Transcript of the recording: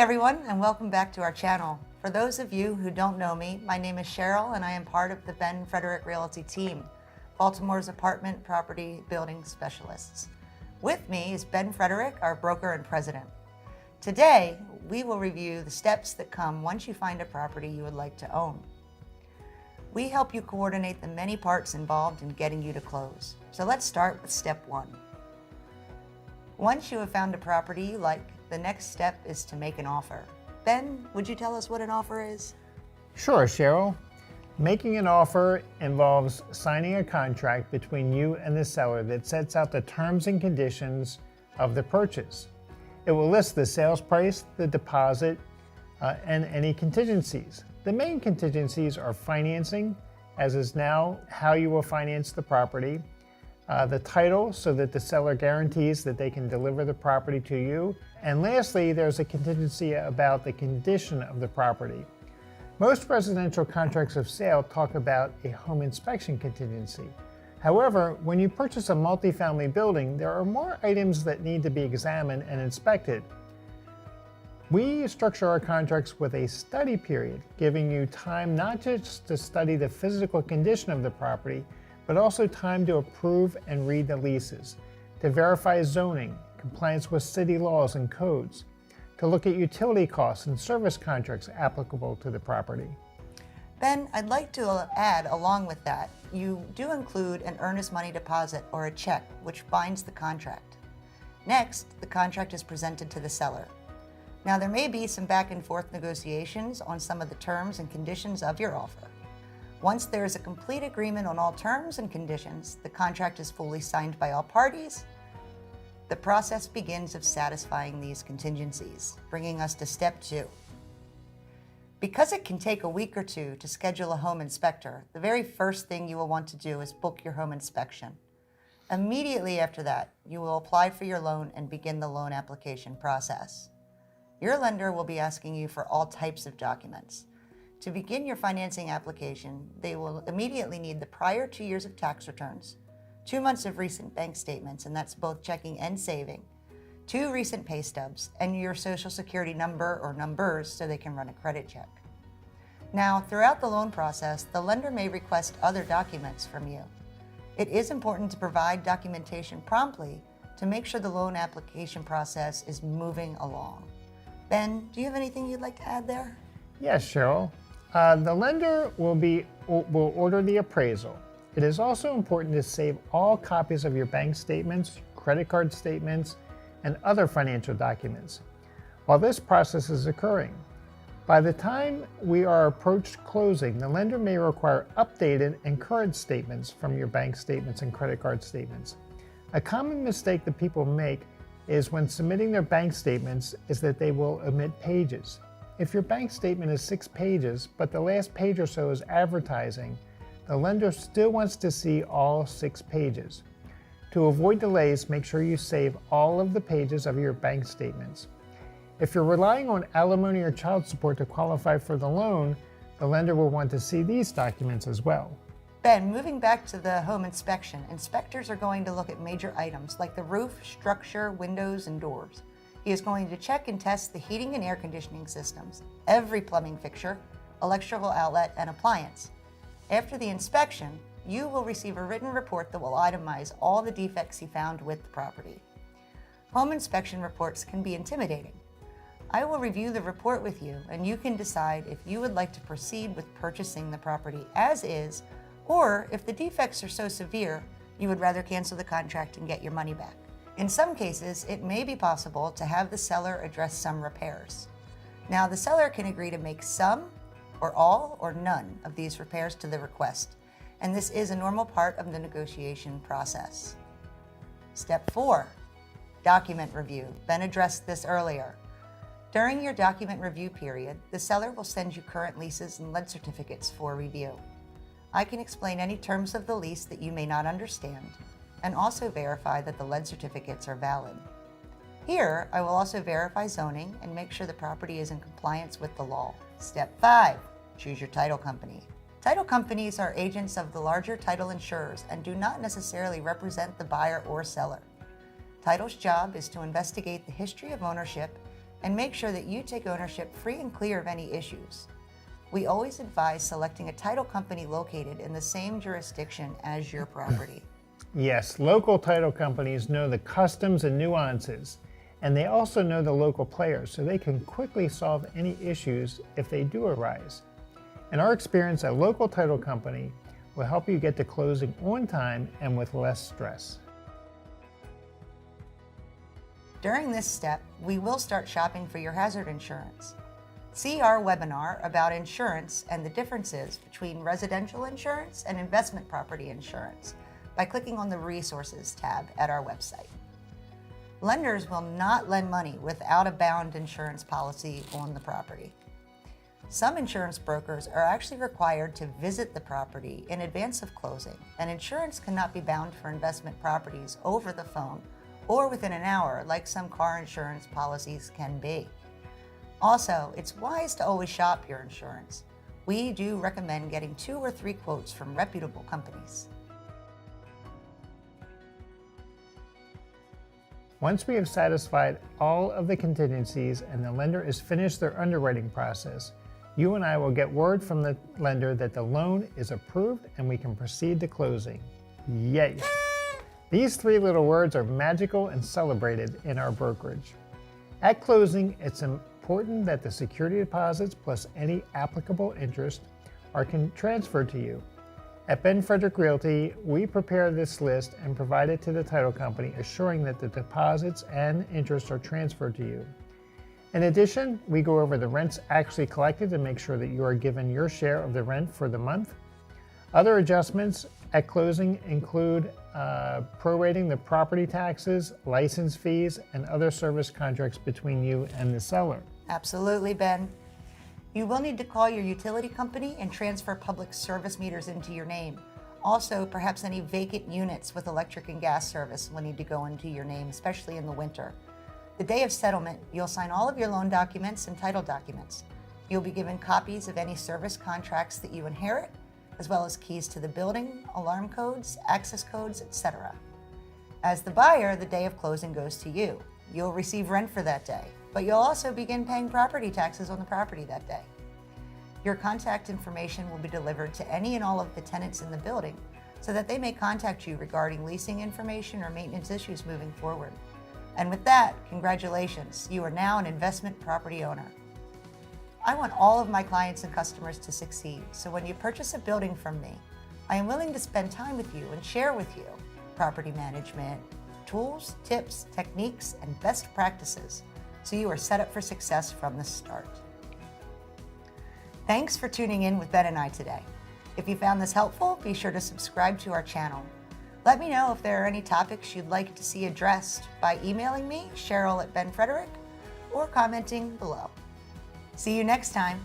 everyone, and welcome back to our channel. For those of you who don't know me, my name is Cheryl and I am part of the Ben Frederick Realty team, Baltimore's apartment property building specialists. With me is Ben Frederick, our broker and president. Today, we will review the steps that come once you find a property you would like to own. We help you coordinate the many parts involved in getting you to close. So let's start with step one. Once you have found a property you like, the next step is to make an offer. Ben, would you tell us what an offer is? Sure, Cheryl. Making an offer involves signing a contract between you and the seller that sets out the terms and conditions of the purchase. It will list the sales price, the deposit, and any contingencies. The main contingencies are financing, as is now how you will finance the property, the title so that the seller guarantees that they can deliver the property to you, and lastly, there's a contingency about the condition of the property. Most residential contracts of sale talk about a home inspection contingency. However, when you purchase a multifamily building, there are more items that need to be examined and inspected. We structure our contracts with a study period, giving you time not just to study the physical condition of the property, but also time to approve and read the leases, to verify zoning, compliance with city laws and codes, to look at utility costs and service contracts applicable to the property. Ben, I'd like to add along with that, you do include an earnest money deposit or a check which binds the contract. Next, the contract is presented to the seller. Now there may be some back and forth negotiations on some of the terms and conditions of your offer. Once there is a complete agreement on all terms and conditions, the contract is fully signed by all parties. The process begins of satisfying these contingencies, bringing us to step two. Because it can take a week or two to schedule a home inspector, the very first thing you will want to do is book your home inspection. Immediately after that, you will apply for your loan and begin the loan application process. Your lender will be asking you for all types of documents. To begin your financing application, they will immediately need the prior 2 years of tax returns, 2 months of recent bank statements, and that's both checking and saving, 2 recent pay stubs, and your social security number or numbers so they can run a credit check. Now, throughout the loan process, the lender may request other documents from you. It is important to provide documentation promptly to make sure the loan application process is moving along. Ben, do you have anything you'd like to add there? Yes, Cheryl. The lender will order the appraisal. It is also important to save all copies of your bank statements, credit card statements, and other financial documents while this process is occurring. By the time we are approached closing, the lender may require updated and current statements from your bank statements and credit card statements. A common mistake that people make is when submitting their bank statements is that they will omit pages. If your bank statement is 6 pages, but the last page or so is advertising, the lender still wants to see all 6 pages. To avoid delays, make sure you save all of the pages of your bank statements. If you're relying on alimony or child support to qualify for the loan, the lender will want to see these documents as well. Ben, moving back to the home inspection, inspectors are going to look at major items like the roof, structure, windows, and doors. He is going to check and test the heating and air conditioning systems, every plumbing fixture, electrical outlet, and appliance. After the inspection, you will receive a written report that will itemize all the defects he found with the property. Home inspection reports can be intimidating. I will review the report with you, and you can decide if you would like to proceed with purchasing the property as is, or if the defects are so severe, you would rather cancel the contract and get your money back. In some cases, it may be possible to have the seller address some repairs. Now, the seller can agree to make some, or all, or none of these repairs to the request, and this is a normal part of the negotiation process. Step 4, document review. Ben addressed this earlier. During your document review period, the seller will send you current leases and lead certificates for review. I can explain any terms of the lease that you may not understand, and also verify that the lead certificates are valid. Here, I will also verify zoning and make sure the property is in compliance with the law. Step 5, choose your title company. Title companies are agents of the larger title insurers and do not necessarily represent the buyer or seller. Title's job is to investigate the history of ownership and make sure that you take ownership free and clear of any issues. We always advise selecting a title company located in the same jurisdiction as your property. Yes, local title companies know the customs and nuances, and they also know the local players, so they can quickly solve any issues if they do arise. In our experience, a local title company will help you get to closing on time and with less stress. During this step, we will start shopping for your hazard insurance. See our webinar about insurance and the differences between residential insurance and investment property insurance by clicking on the Resources tab at our website. Lenders will not lend money without a bound insurance policy on the property. Some insurance brokers are actually required to visit the property in advance of closing, and insurance cannot be bound for investment properties over the phone or within an hour like some car insurance policies can be. Also, it's wise to always shop your insurance. We do recommend getting 2 or 3 quotes from reputable companies. Once we have satisfied all of the contingencies and the lender has finished their underwriting process, you and I will get word from the lender that the loan is approved and we can proceed to closing. Yay! These 3 little words are magical and celebrated in our brokerage. At closing, it's important that the security deposits plus any applicable interest are transferred to you. At Ben Frederick Realty, we prepare this list and provide it to the title company, assuring that the deposits and interest are transferred to you. In addition, we go over the rents actually collected to make sure that you are given your share of the rent for the month. Other adjustments at closing include prorating the property taxes, license fees, and other service contracts between you and the seller. Absolutely, Ben. You will need to call your utility company and transfer public service meters into your name. Also, perhaps any vacant units with electric and gas service will need to go into your name, especially in the winter. The day of settlement, you'll sign all of your loan documents and title documents. You'll be given copies of any service contracts that you inherit, as well as keys to the building, alarm codes, access codes, etc. As the buyer, the day of closing goes to you. You'll receive rent for that day, but you'll also begin paying property taxes on the property that day. Your contact information will be delivered to any and all of the tenants in the building so that they may contact you regarding leasing information or maintenance issues moving forward. And with that, congratulations, you are now an investment property owner. I want all of my clients and customers to succeed, so when you purchase a building from me, I am willing to spend time with you and share with you property management tools, tips, techniques, and best practices, so you are set up for success from the start. Thanks for tuning in with Ben and I today. If you found this helpful, be sure to subscribe to our channel. Let me know if there are any topics you'd like to see addressed by emailing me, Cheryl at Ben Frederick, or commenting below. See you next time.